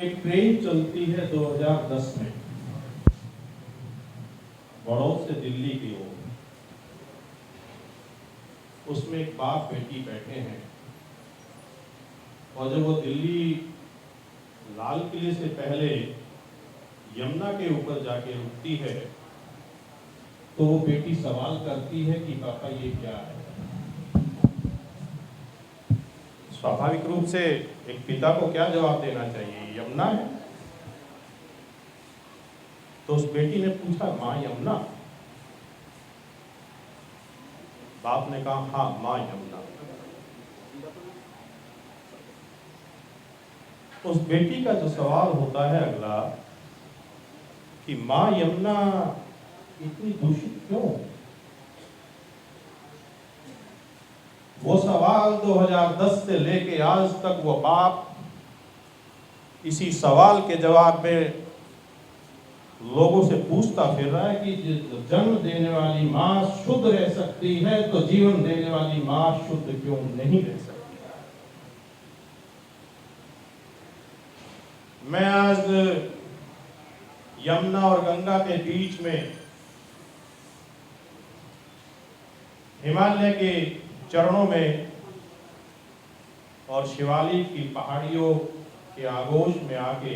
एक ट्रेन चलती है 2010 में बड़ौद से दिल्ली की ओर। उसमें एक बाप बेटी बैठे हैं और जब वो दिल्ली लाल किले से पहले यमुना के ऊपर जाके रुकती है तो वो बेटी सवाल करती है कि पापा ये क्या है। स्वाभाविक रूप से एक पिता को क्या जवाब देना चाहिए, यमुना है। तो उस बेटी ने पूछा, माँ यमुना? बाप ने कहा, हाँ माँ यमुना। उस बेटी का जो सवाल होता है अगला कि माँ यमुना इतनी दूषित क्यों? वो सवाल 2010 से लेके आज तक वो बाप इसी सवाल के जवाब में लोगों से पूछता फिर रहा है कि जन्म देने वाली माँ शुद्ध रह सकती है तो जीवन देने वाली माँ शुद्ध क्यों नहीं रह सकती। मैं आज यमुना और गंगा के बीच में हिमालय के चरणों में और शिवालिक की पहाड़ियों के आगोश में आके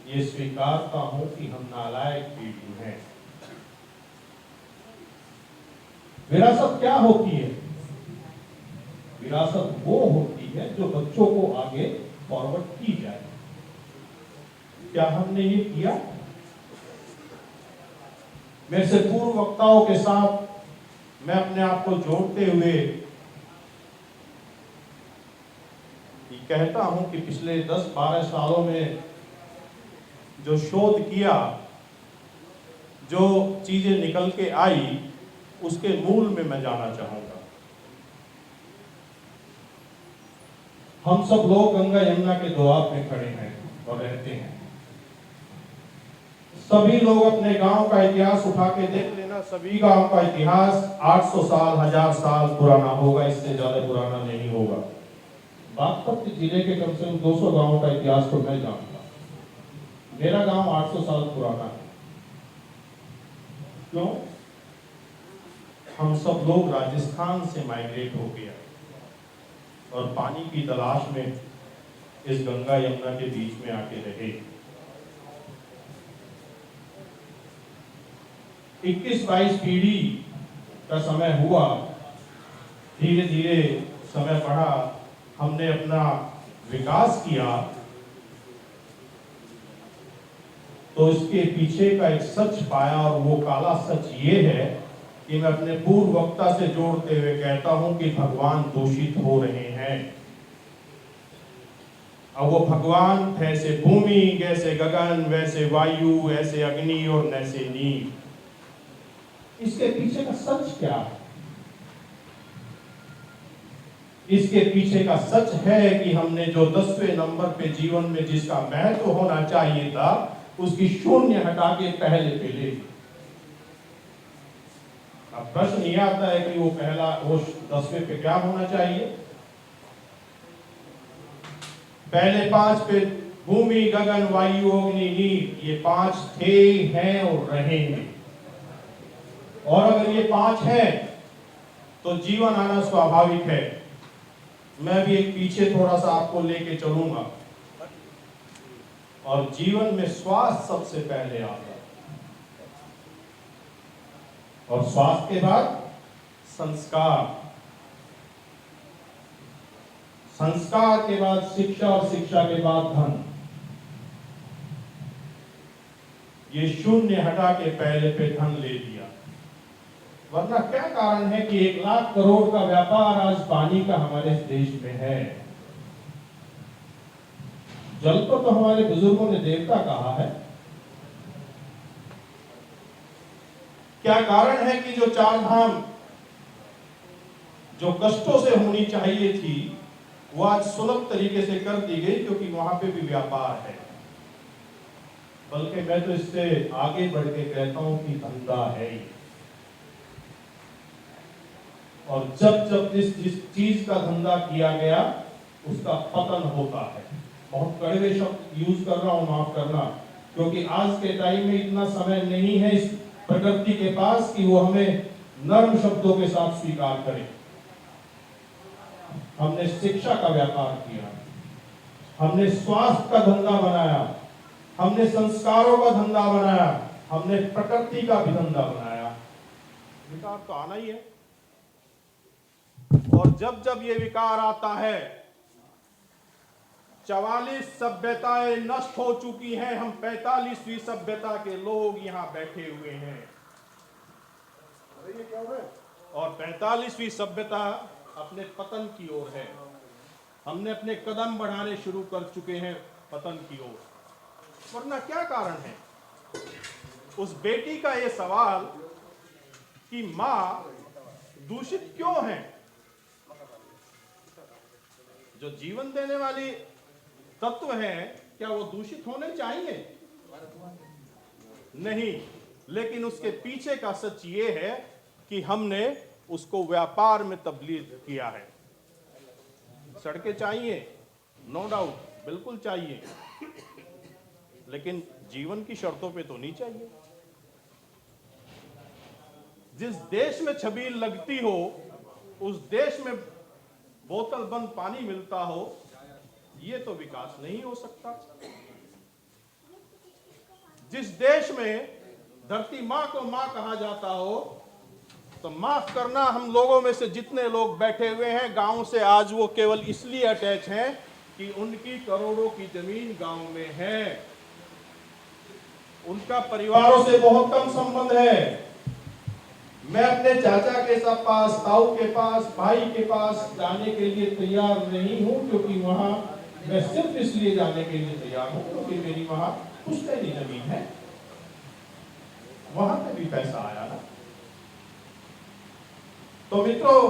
ये स्वीकारता हूं कि हम नालायक पीढ़ी हैं। विरासत क्या होती है? विरासत वो होती है जो बच्चों को आगे फॉरवर्ड की जाए। क्या हमने ये किया? मेरे से पूर्व वक्ताओं के साथ मैं अपने आप को जोड़ते हुए कहता हूं कि पिछले 10-12 सालों में जो शोध किया, जो चीजें निकल के आई, उसके मूल में मैं जाना चाहूंगा। हम सब लोग गंगा यमुना के दोआब में खड़े हैं और रहते हैं। सभी लोग अपने गांव का इतिहास उठा के देख लेना, सभी गांव का इतिहास 800 साल 1000 साल पुराना होगा, इससे ज्यादा पुराना नहीं होगा। बागपत जिले के कम से कम 200 गांवों का इतिहास तो मैं जानता। मेरा गांव 800 साल पुराना है। क्यों? हम सब लोग राजस्थान से माइग्रेट हो गया और पानी की तलाश में इस गंगा यमुना के बीच में आके रहे। 21-22 पीढ़ी का समय हुआ, धीरे धीरे समय बढ़ा, हमने अपना विकास किया, तो इसके पीछे का एक सच पाया और वो काला सच ये है कि मैं अपने पूर्व वक्ता से जोड़ते हुए कहता हूं कि भगवान दूषित हो रहे हैं। अब वो भगवान जैसे भूमि, जैसे गगन, वैसे वायु, ऐसे अग्नि और वैसे नीर। इसके पीछे का सच क्या है? इसके पीछे का सच है कि हमने जो 10वें नंबर पे जीवन में जिसका महत्व होना चाहिए था, उसकी शून्य हटा के पहले पे ले। अब प्रश्न यह आता है कि वो 10वें पे क्या होना चाहिए? पहले 5 पे भूमि, गगन, वायु, अग्नि, नीर, ये 5 थे, हैं और रहेंगे। और अगर ये 5 हैं तो जीवन आना स्वाभाविक है। मैं भी एक पीछे थोड़ा सा आपको लेके चलूंगा। और जीवन में स्वास्थ्य सबसे पहले आता है और स्वास्थ्य के बाद संस्कार, संस्कार के बाद शिक्षा और शिक्षा के बाद धन। ये शून्य हटा के पहले पे धन ले लिया। वरना क्या कारण है कि 1 लाख करोड़ का व्यापार आज पानी का हमारे देश में है? जल को तो हमारे बुजुर्गों ने देवता कहा है। क्या कारण है कि जो 4 धाम जो कष्टों से होनी चाहिए थी, वो आज सुलभ तरीके से कर दी गई, क्योंकि वहां पे भी व्यापार है। बल्कि मैं तो इससे आगे बढ़ के कहता हूं कि धंधा है ही। और जब जब जिस चीज का धंधा किया गया, उसका पतन होता है। बहुत कड़वे शब्द यूज कर रहा हूं, माफ करना, क्योंकि आज के टाइम में इतना समय नहीं है इस प्रकृति के पास कि वो हमें नर्म शब्दों के साथ स्वीकार करे। हमने शिक्षा का व्यापार किया, हमने स्वास्थ्य का धंधा बनाया, हमने संस्कारों का धंधा बनाया, हमने प्रकृति का भी धंधा बनाया। विकार तो आना ही है, और जब जब ये विकार आता है, 44 सभ्यताएं नष्ट हो चुकी हैं, हम 45वीं सभ्यता के लोग यहां बैठे हुए हैं। ये क्या है? और 45वीं सभ्यता अपने पतन की ओर है। हमने अपने कदम बढ़ाने शुरू कर चुके हैं पतन की ओर। वरना क्या कारण है? उस बेटी का ये सवाल कि मां दूषित क्यों है? जो जीवन देने वाली तत्व है, क्या वो दूषित होने चाहिए? नहीं, लेकिन उसके पीछे का सच ये है कि हमने उसको व्यापार में तब्दील किया है। सड़कें चाहिए, नो डाउट, बिल्कुल चाहिए, लेकिन जीवन की शर्तों पे तो नहीं चाहिए। जिस देश में छबील लगती हो, उस देश में बोतल बंद पानी मिलता हो, ये तो विकास नहीं हो सकता। जिस देश में धरती मां को मां कहा जाता हो, तो माफ करना, हम लोगों में से जितने लोग बैठे हुए हैं गांव से, आज वो केवल इसलिए अटैच हैं कि उनकी करोड़ों की जमीन गांव में है, उनका परिवारों से बहुत कम संबंध है। मैं अपने चाचा के सब पास, ताऊ के पास, भाई के पास जाने के लिए तैयार नहीं हूं, क्योंकि वहां मैं सिर्फ इसलिए जाने के लिए तैयार हूं क्योंकि मेरी वहां पुश्तैनी जमीन है, वहां पे भी पैसा आया ना। तो मित्रों,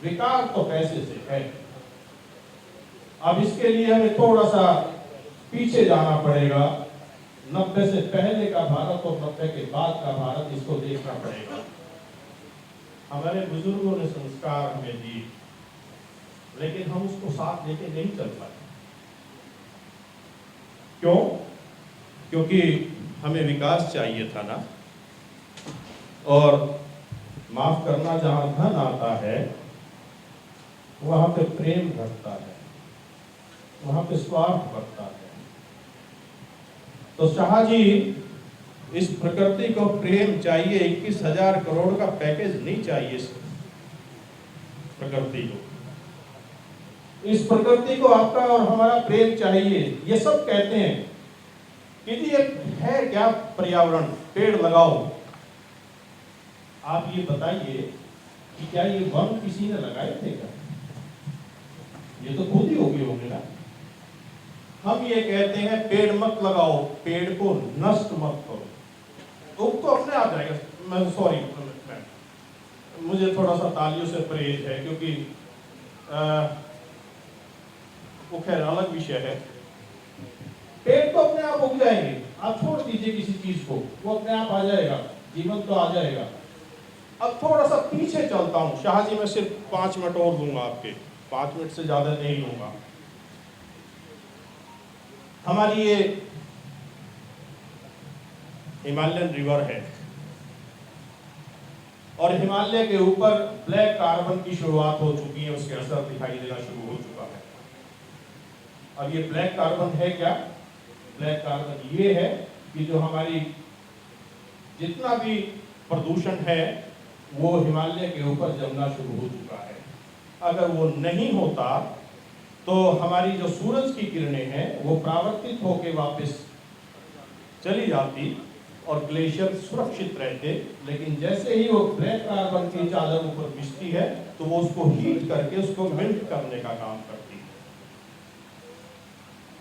विकार तो पैसे से है। अब इसके लिए हमें थोड़ा सा पीछे जाना पड़ेगा। 90 से पहले का भारत और 90 के बाद का भारत, इसको देखना पड़ेगा। हमारे बुजुर्गों ने संस्कार हमें दिए, लेकिन हम उसको साथ लेके नहीं चल पाए। क्यों? क्योंकि हमें विकास चाहिए था ना। और माफ करना, जहां धन आता है वहां पे प्रेम घटता है, वहां पे स्वार्थ बढ़ता है। तो शाह जी, इस प्रकृति को प्रेम चाहिए, 21,000 करोड़ का पैकेज नहीं चाहिए इस प्रकृति को। इस प्रकृति को आपका और हमारा प्रेम चाहिए। ये सब कहते हैं कि ये है क्या पर्यावरण, पेड़ लगाओ। आप ये बताइए कि क्या ये वन किसी ने लगाए थे क्या? ये तो खुद ही हो गए होंगे ना। हम ये कहते हैं पेड़ मत लगाओ, पेड़ को नष्ट मत करो, तो अपने आप जाएगा। मैं सॉरी, मुझे थोड़ा सा तालियों से परहेज है, क्योंकि वो खैर अलग विषय है। पेड़ तो अपने आप उग जाएंगे, आप छोड़ दीजिए किसी चीज को, वो अपने आप आ जाएगा, जीवन तो आ जाएगा। अब थोड़ा सा पीछे चलता हूं। शाह जी, मैं सिर्फ 5 मिनट और दूंगा आपके, 5 मिनट से ज्यादा नहीं लूंगा। हमारी ये हिमालयन रिवर है, और हिमालय के ऊपर ब्लैक कार्बन की शुरुआत हो चुकी है, उसके असर दिखाई देना शुरू हो चुका है। अब ये ब्लैक कार्बन है क्या? ब्लैक कार्बन ये है कि जो हमारी जितना भी प्रदूषण है वो हिमालय के ऊपर जमना शुरू हो चुका है। अगर वो नहीं होता तो हमारी जो सूरज की किरणें हैं वो परावर्तित होकर वापस चली जाती और ग्लेशियर सुरक्षित रहते। लेकिन जैसे ही वो ब्लैक कार्बन की चादर ऊपर बिछती है तो वो उसको हीट करके उसको मेल्ट करने का काम करती है।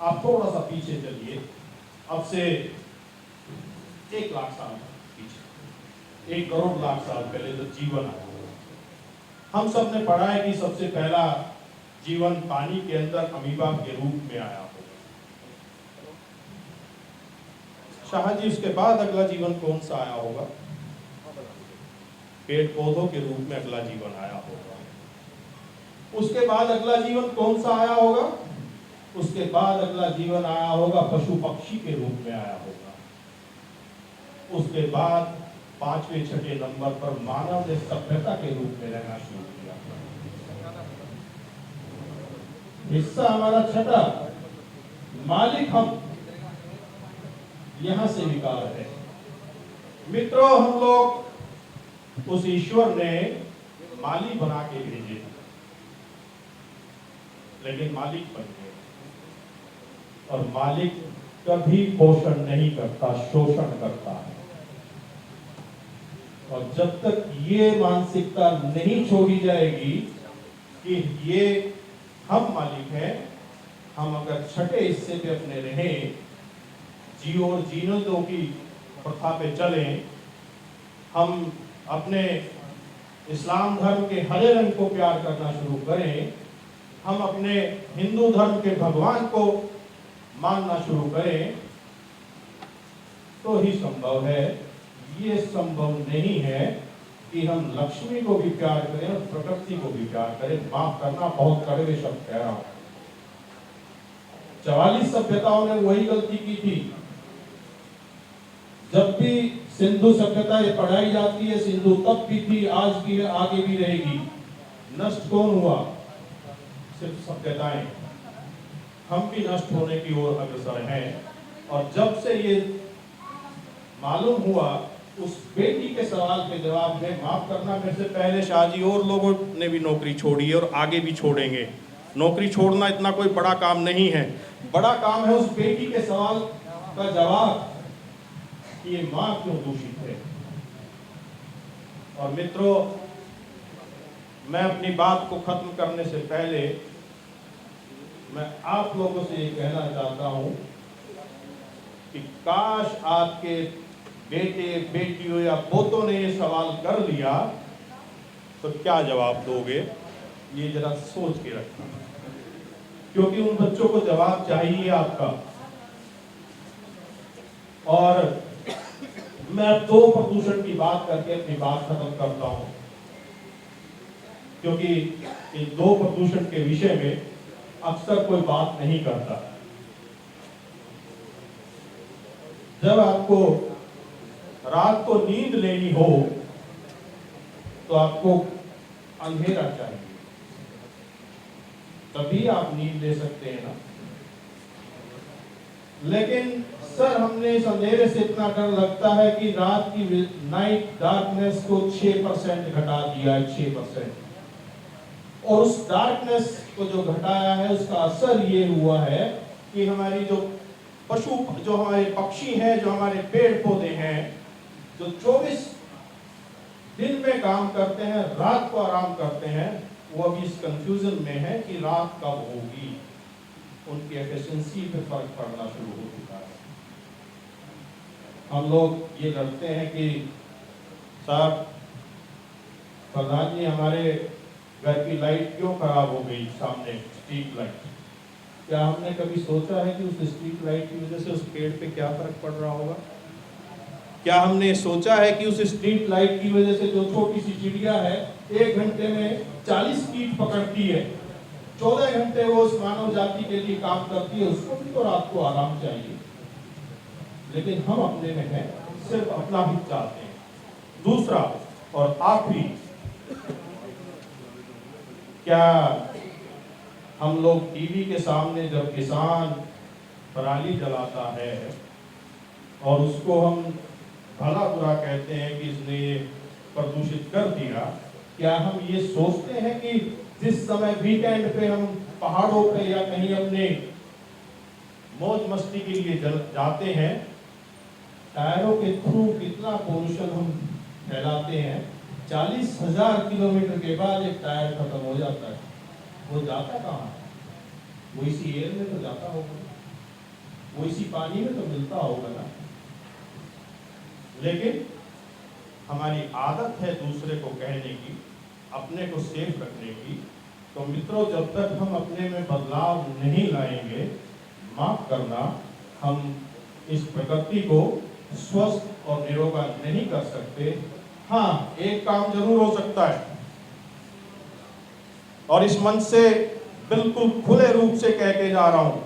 आप थोड़ा सा पीछे चलिए, अब से 1 लाख साल पीछे, 1 करोड़ लाख साल पहले तो जीवन आया। हम सब ने पढ़ा है कि सबसे पहला जीवन पानी के अंदर अमीबा के रूप में आया होगा। शाह जी, उसके बाद अगला जीवन कौन सा आया होगा? पेड़ पौधों के रूप में अगला जीवन आया होगा। उसके बाद अगला जीवन कौन सा आया होगा? उसके बाद अगला जीवन आया होगा पशु पक्षी के रूप में आया होगा, उसके बाद 5वें 6ठे नंबर पर मानव ने सभ्यता के रूप में रहना शुरू किया। हिस्सा हमारा छठा, मालिक हम, यहां से विकार है। मित्रों, हम लोग उस ईश्वर ने माली बना के भेजे, लेकिन मालिक बन गए। और मालिक कभी पोषण नहीं करता, शोषण करता है। और जब तक ये मानसिकता नहीं छोड़ी जाएगी कि ये हम मालिक हैं, हम अगर छठे हिस्से पे अपने रहें, जियो और जीने दो की प्रथा पे चलें, हम अपने इस्लाम धर्म के हरे रंग को प्यार करना शुरू करें, हम अपने हिंदू धर्म के भगवान को मानना शुरू करें, तो ही संभव है। ये संभव नहीं है कि हम लक्ष्मी को भी प्यार करें और प्रकृति को भी प्यार करें। माफ करना, बहुत कड़वे शब्द कह रहा हूं। 44 सभ्यताओं ने वही गलती की थी। जब भी सिंधु सभ्यता ये पढ़ाई जाती है, सिंधु तब भी थी, आज भी है, आगे भी रहेगी। नष्ट कौन हुआ? सिर्फ सभ्यताएं। हम भी नष्ट होने की ओर अग्रसर हैं। और जब से ये मालूम हुआ, उस बेटी के सवाल के जवाब में, माफ करना मेरे से पहले शाहजी और लोगों ने भी नौकरी छोड़ी है और आगे भी छोड़ेंगे। नौकरी छोड़ना इतना कोई बड़ा काम नहीं है। बड़ा काम है उस बेटी के सवाल का जवाब कि ये मां क्यों दूषित है। और मित्रों, मैं अपनी बात को खत्म करने से पहले मैं आप लोगों से ये कहना चाहता हूं कि काश आपके बेटे, बेटियों या पोतों ने ये सवाल कर लिया तो क्या जवाब दोगे, ये जरा सोच के रखना, क्योंकि उन बच्चों को जवाब चाहिए आपका। और मैं 2 प्रदूषण की बात करके अपनी बात खत्म करता हूं, क्योंकि इन 2 प्रदूषण के विषय में अक्सर कोई बात नहीं करता। जब आपको रात को नींद लेनी हो तो आपको अंधेरा चाहिए, तभी आप नींद ले सकते हैं ना। लेकिन सर, हमने इस अंधेरे से इतना डर लगता है कि रात की नाइट डार्कनेस को 6% घटा दिया है, 6%। और उस डार्कनेस को जो घटाया है, उसका असर ये हुआ है कि हमारी जो पशु, जो हमारे पक्षी हैं, जो हमारे पेड़ पौधे हैं, जो 24 दिन में काम करते हैं, रात को आराम करते हैं, वो अभी इस कंफ्यूजन में है कि रात कब होगी। उनकी एफिशिएंसी पे फर्क पड़ना शुरू हो चुका है। हम लोग ये करते हैं कि साहब प्रधान जी, हमारे घर की लाइट क्यों खराब हो गई, सामने स्ट्रीट लाइट। क्या हमने कभी सोचा है कि उस स्ट्रीट लाइट की वजह से उस पेड़ पे क्या फर्क पड़ रहा होगा? क्या हमने सोचा है कि उस स्ट्रीट लाइट की वजह से जो छोटी सी चिड़िया है 1 घंटे में 40 कीट पकड़ती है, 14 घंटे वो उस मानव जाति के लिए काम करती है, उसको भी तो रात को आराम चाहिए। लेकिन हम अपने में हैं, सिर्फ अपना हित चाहते हैं। दूसरा और आखिरी, क्या हम लोग टीवी के सामने जब किसान पराली जलाता है और उसको हम भला बुरा कहते हैं कि इसने ये प्रदूषित कर दिया, क्या हम ये सोचते हैं कि जिस समय वीकेंड पे हम पहाड़ों पे या कहीं अपने मौज मस्ती के लिए जाते हैं, टायरों के थ्रू कितना पोल्यूशन हम फैलाते हैं। 40,000 किलोमीटर के बाद एक टायर खत्म हो जाता है। वो जाता कहाँ है? वो इसी एयर में तो जाता होगा, वो इसी पानी में तो मिलता होगा ना। लेकिन हमारी आदत है दूसरे को कहने की, अपने को सेफ रखने की। तो मित्रों, जब तक हम अपने में बदलाव नहीं लाएंगे, माफ करना, हम इस प्रकृति को स्वस्थ और निरोगा नहीं कर सकते। हाँ, एक काम जरूर हो सकता है, और इस मंच से बिल्कुल खुले रूप से कह के जा रहा हूं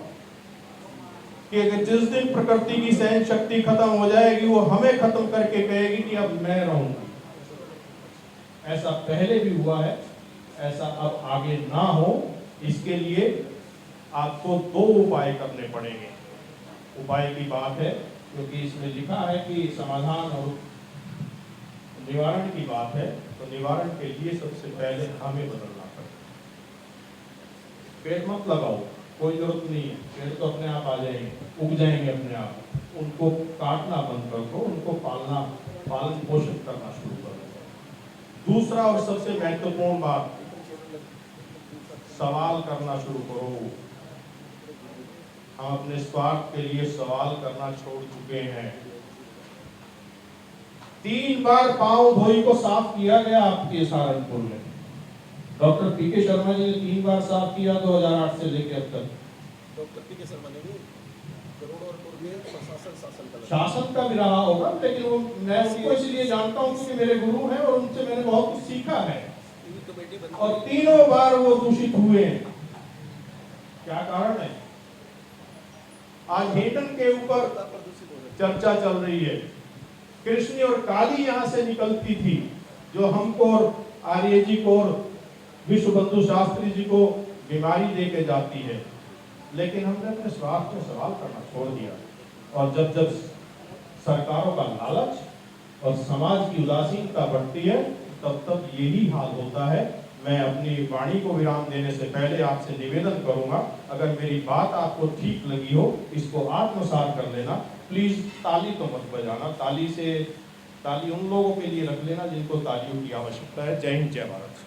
कि जिस दिन प्रकृति की सहन शक्ति खत्म हो जाएगी, वो हमें खत्म करके कहेगी कि अब मैं रहूंगी। ऐसा पहले भी हुआ है, ऐसा अब आगे ना हो, इसके लिए आपको 2 उपाय करने पड़ेंगे। उपाय की बात है क्योंकि इसमें लिखा है कि समाधान और निवारण की बात है, तो निवारण के लिए सबसे पहले हमें बदलना पड़ेगा। पेड़ मत लगाओ, कोई जरूरत नहीं है, पेड़ तो अपने आप आ जाएंगे, उग जाएंगे अपने आप। उनको काटना बंद कर दो, उनको पालन पोषण करना शुरू कर दो। दूसरा और सबसे महत्वपूर्ण बात, सवाल करना शुरू करो। हम अपने स्वार्थ के लिए सवाल करना छोड़ चुके हैं। 3 बार पांव धोई को साफ किया गया आपके सहारनपुर में। डॉक्टर पीके शर्मा जी ने 3 बार साफ किया 2008 से लेकर अब तक। डॉक्टर पीके शर्मा ने भी करोड़ों रुपए शासन का भी रहा होगा, लेकिन वो मैं उनको इसलिए जानता हूँ क्योंकि मेरे गुरु हैं और उनसे मैंने बहुत कुछ सीखा है। और 3 बार वो दूषित हुए। क्या कारण है? आज हेडन के ऊपर चर्चा चल रही है। कृष्ण और काली यहाँ से निकलती थी, जो हमको और आर्य जी को और विश्व बंधु शास्त्री जी को बीमारी दे के जाती है। लेकिन हमने अपने स्वास्थ्य में सवाल करना छोड़ दिया। और जब जब सरकारों का लालच और समाज की उदासीनता बढ़ती है, तब तब यही हाल होता है। मैं अपनी वाणी को विराम देने से पहले आपसे निवेदन करूंगा, अगर मेरी बात आपको ठीक लगी हो, इसको आत्मसात कर लेना। प्लीज ताली तो मत बजाना, ताली उन लोगों के लिए रख लेना जिनको तालियों की आवश्यकता है। जय हिंद, जय भारत।